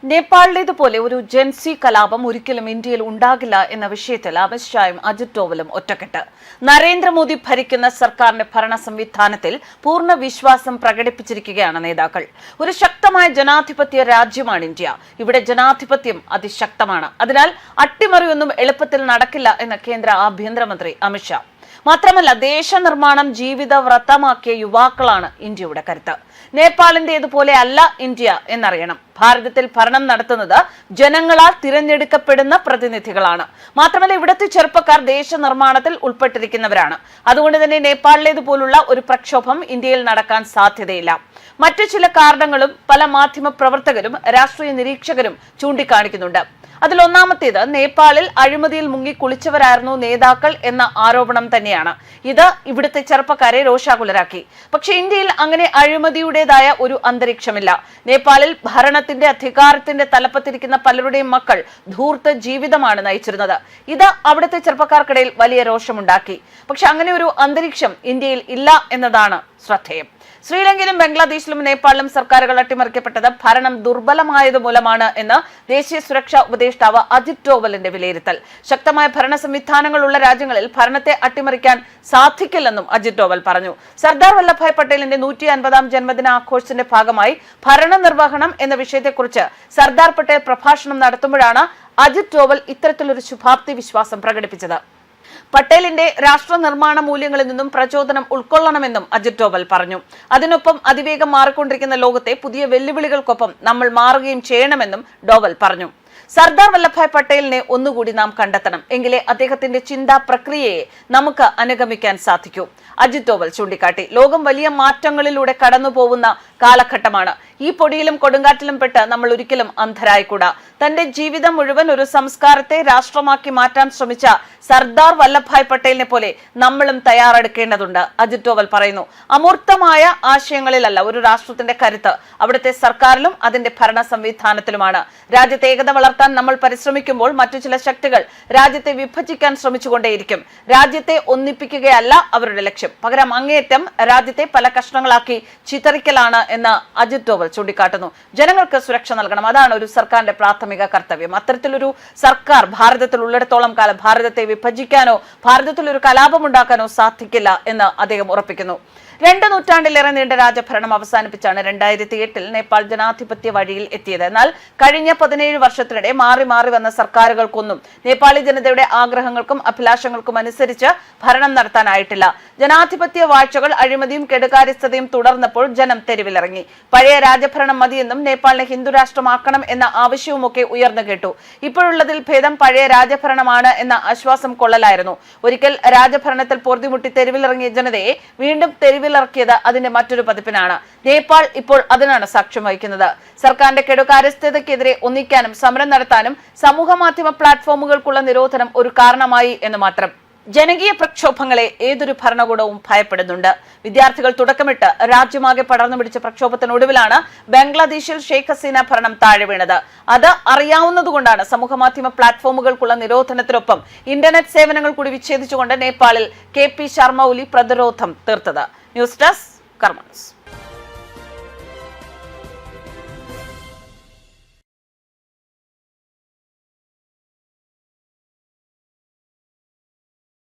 നേപ്പാളിലേതുപോലെ ഒരു ജൻസി കലാപം ഒരിക്കലും ഇന്ത്യയിൽ ഉണ്ടാകില്ല എന്ന വിഷയത്തിൽ അമിത്ഷായും അജിത് ഡോവലും ഒറ്റക്കെട്ട്. നരേന്ദ്രമോദി ഭരിക്കുന്ന സർക്കാരിന്റെ ഭരണ സംവിധാനത്തിൽ പൂർണ്ണ വിശ്വാസം പ്രകടിപ്പിച്ചിരിക്കുകയാണ് നേതാക്കൾ. ഒരു ശക്തമായ ജനാധിപത്യ രാജ്യമാണ് ഇന്ത്യ. ഇവിടെ ജനാധിപത്യം അതിശക്തമാണ്. അതിനാൽ അട്ടിമറിയൊന്നും എളുപ്പത്തിൽ നടക്കില്ല എന്ന് കേന്ദ്ര ആഭ്യന്തരമന്ത്രി അമിത്ഷാ. മാത്രമല്ല, ദേശനിർമ്മാണം ജീവിത വ്രതമാക്കിയ യുവാക്കളാണ് ഇന്ത്യയുടെ കരുത്ത്. നേപ്പാളിന്റേതുപോലെ അല്ല ഇന്ത്യ എന്നറിയണം. ഭാരതത്തിൽ ഭരണം നടത്തുന്നത് ജനങ്ങളാൽ തിരഞ്ഞെടുക്കപ്പെടുന്ന പ്രതിനിധികളാണ്. മാത്രമല്ല, ഇവിടുത്തെ ചെറുപ്പക്കാർ ദേശനിർമ്മാണത്തിൽ ഉൾപ്പെട്ടിരിക്കുന്നവരാണ്. അതുകൊണ്ട് തന്നെ നേപ്പാളിലേതുപോലുള്ള ഒരു പ്രക്ഷോഭം ഇന്ത്യയിൽ നടക്കാൻ സാധ്യതയില്ല. മറ്റു ചില കാരണങ്ങളും പല മാധ്യമ പ്രവർത്തകരും രാഷ്ട്രീയ നിരീക്ഷകരും ചൂണ്ടിക്കാണിക്കുന്നുണ്ട്. അതിലൊന്നാമത്തേത്, നേപ്പാളിൽ അഴിമതിയിൽ മുങ്ങി കുളിച്ചവരായിരുന്നു നേതാക്കൾ എന്ന ആരോപണം തന്നെയാണ്. ഇത് ഇവിടുത്തെ ചെറുപ്പക്കാരെ രോഷാകുലരാക്കി. പക്ഷേ ഇന്ത്യയിൽ അങ്ങനെ അഴിമതിയുടേതായ ഒരു അന്തരീക്ഷമില്ല. നേപ്പാളിൽ ഭരണത്തിന്റെ അധികാരത്തിന്റെ തലപ്പത്തിരിക്കുന്ന പലരുടെയും മക്കൾ ധൂർത്ത് ജീവിതമാണ് നയിച്ചിരുന്നത്. ഇത് അവിടുത്തെ ചെറുപ്പക്കാർക്കിടയിൽ വലിയ രോഷമുണ്ടാക്കി. പക്ഷെ അങ്ങനെ ഒരു അന്തരീക്ഷം ഇന്ത്യയിൽ ഇല്ല എന്നതാണ് ശ്രദ്ധേയം. ശ്രീലങ്കയിലും ബംഗ്ലാദേശിലും നേപ്പാളിലും സർക്കാരുകൾ അട്ടിമറിക്കപ്പെട്ടത് ഭരണം ദുർബലമായതുമൂലമാണ് എന്ന് ദേശീയ സുരക്ഷാ ഉപദേഷ്ടാവ് അജിത് ഡോവലിന്റെ വിലയിരുത്തൽ. ശക്തമായ ഭരണ സംവിധാനങ്ങളുള്ള രാജ്യങ്ങളിൽ ഭരണത്തെ അട്ടിമറിക്കാൻ സാധിക്കില്ലെന്നും അജിത് ഡോവൽ പറഞ്ഞു. സർദാർ വല്ലഭായ് പട്ടേലിന്റെ 150ാം ജന്മദിനാഘോഷത്തിന്റെ ഭാഗമായി ഭരണനിർവഹണം എന്ന വിഷയത്തെക്കുറിച്ച് സർദാർ പട്ടേൽ പ്രഭാഷണം നടത്തുമ്പോഴാണ് അജിത് ഡോവൽ ഇത്തരത്തിലൊരു ശുഭാപ്തി വിശ്വാസം പ്രകടിപ്പിച്ചത്. പട്ടേലിന്റെ രാഷ്ട്ര നിർമ്മാണ മൂല്യങ്ങളിൽ നിന്നും പ്രചോദനം ഉൾക്കൊള്ളണമെന്നും അജിത് ഡോവൽ പറഞ്ഞു. അതിനൊപ്പം അതിവേഗം മാറിക്കൊണ്ടിരിക്കുന്ന ലോകത്തെ പുതിയ വെല്ലുവിളികൾക്കൊപ്പം നമ്മൾ മാറുകയും ചെയ്യണമെന്നും ഡോവൽ പറഞ്ഞു. സർദാർ വല്ലഭായ് പട്ടേലിനെ ഒന്നുകൂടി നാം കണ്ടെത്തണം. എങ്കിലേ അദ്ദേഹത്തിന്റെ ചിന്താ പ്രക്രിയയെ നമുക്ക് അനുഗമിക്കാൻ സാധിക്കൂ. അജിത് ഡോവൽ ചൂണ്ടിക്കാട്ടി. ലോകം വലിയ മാറ്റങ്ങളിലൂടെ കടന്നു പോകുന്ന കാലഘട്ടമാണ്. ഈ പൊടിയിലും കൊടുങ്കാറ്റിലും പെട്ട് നമ്മൾ ഒരിക്കലും അന്ധരായിക്കൂടാ. തന്റെ ജീവിതം മുഴുവൻ ഒരു സംസ്കാരത്തെ രാഷ്ട്രമാക്കി മാറ്റാൻ ശ്രമിച്ച സർദാർ വല്ലഭായ് പട്ടേലിനെ പോലെ നമ്മളും തയ്യാറെടുക്കേണ്ടതുണ്ട്, അജിത് ഡോവൽ പറയുന്നു. അമൂർത്തമായ ആശയങ്ങളിലല്ല ഒരു രാഷ്ട്രത്തിന്റെ കരുത്ത് അവിടുത്തെ സർക്കാരിലും അതിന്റെ ഭരണ സംവിധാനത്തിലുമാണ്. രാജ്യത്തെ ഏകത വളർത്താൻ നമ്മൾ പരിശ്രമിക്കുമ്പോൾ മറ്റു ചില ശക്തികൾ രാജ്യത്തെ വിഭജിക്കാൻ ശ്രമിച്ചുകൊണ്ടേയിരിക്കും. രാജ്യത്തെ ഒന്നിപ്പിക്കുകയല്ല അവരുടെ ലക്ഷ്യം. പകരം അങ്ങേയറ്റം രാജ്യത്തെ പല കഷ്ണങ്ങളാക്കി ചിതറിക്കലാണ് എന്ന് അജിത് ഡോവൽ ചൂണ്ടിക്കാട്ടുന്നു. ജനങ്ങൾക്ക് സുരക്ഷ നൽകണം, അതാണ് ഒരു സർക്കാരിന്റെ പ്രാഥമിക കർത്തവ്യം. അത്തരത്തിലൊരു സർക്കാർ ഭാരതത്തിൽ ഉള്ളിടത്തോളം കാലം ഭാരതത്തെ വിഭജിക്കാനോ ഭാരതത്തിൽ ഒരു കലാപമുണ്ടാക്കാനോ സാധിക്കില്ല എന്ന് അദ്ദേഹം ഉറപ്പിക്കുന്നു. 2 നൂറ്റാണ്ടിലേറെ നീണ്ട രാജഭരണം അവസാനിപ്പിച്ചാണ് 2008 നേപ്പാൾ ജനാധിപത്യ വഴിയിൽ എത്തിയത്. എന്നാൽ കഴിഞ്ഞ 17 വർഷത്തിനിടെ മാറി മാറി വന്ന സർക്കാരുകൾക്കൊന്നും നേപ്പാളി ജനതയുടെ ആഗ്രഹങ്ങൾക്കും അഭിലാഷങ്ങൾക്കും അനുസരിച്ച് ഭരണം നടത്താനായിട്ടില്ല. ജനാധിപത്യ വാഴ്ചകൾ അഴിമതിയും കെടുകാര്യസ്ഥതയും തുടർന്നപ്പോൾ ജനം തെരുവിലിറങ്ങി. പഴയ രാജഭരണം മതിയെന്നും നേപ്പാളിനെ ഹിന്ദു രാഷ്ട്രമാക്കണം എന്ന ആവശ്യവുമൊക്കെ ഉയർന്നു കേട്ടു. ഇപ്പോഴുള്ളതിൽ ഭേദം പഴയ രാജഭരണമാണ് എന്ന ആശ്വാസം കൊള്ളലായിരുന്നു. ഒരിക്കൽ രാജഭരണത്തിൽ പൊറുതിമുട്ടി തെരുവിലിറങ്ങിയ ജനതയെ വീണ്ടും തെരുവിലിറക്കിയത് അതിന്റെ മറ്റൊരു പതിപ്പിനാണ്. നേപ്പാൾ ഇപ്പോൾ അതിനാണ് സാക്ഷ്യം വഹിക്കുന്നത്. സർക്കാരിന്റെ കെടുകാര്യസ്ഥതയ്ക്കെതിരെ ഒന്നിക്കാനും സമരം നടത്താനും സമൂഹ മാധ്യമ പ്ലാറ്റ്ഫോമുകൾക്കുള്ള നിരോധനം ഒരു കാരണമായി എന്ന് മാത്രം. ജനകീയ പ്രക്ഷോഭങ്ങളെ ഏതൊരു ഭരണകൂടവും ഭയപ്പെടുന്നുണ്ട്. വിദ്യാർത്ഥികൾ തുടക്കമിട്ട് രാജ്യമാകെ പടർന്നു പിടിച്ച പ്രക്ഷോഭത്തിനൊടുവിലാണ് ബംഗ്ലാദേശിൽ ഷെയ്ഖ് ഹസീന ഭരണം താഴെ വീണത്. അത് അറിയാവുന്നതുകൊണ്ടാണ് സമൂഹ മാധ്യമ പ്ലാറ്റ്ഫോമുകൾക്കുള്ള നിരോധനത്തിനൊപ്പം ഇന്റർനെറ്റ് സേവനങ്ങൾ കൂടി വിച്ഛേദിച്ചുകൊണ്ട് നേപ്പാളിൽ KP ശർമ്മ ഒലി പ്രതിരോധം തീർത്തത്. ന്യൂസ് ഡെസ്ക് കർമ്മ ന്യൂസ്.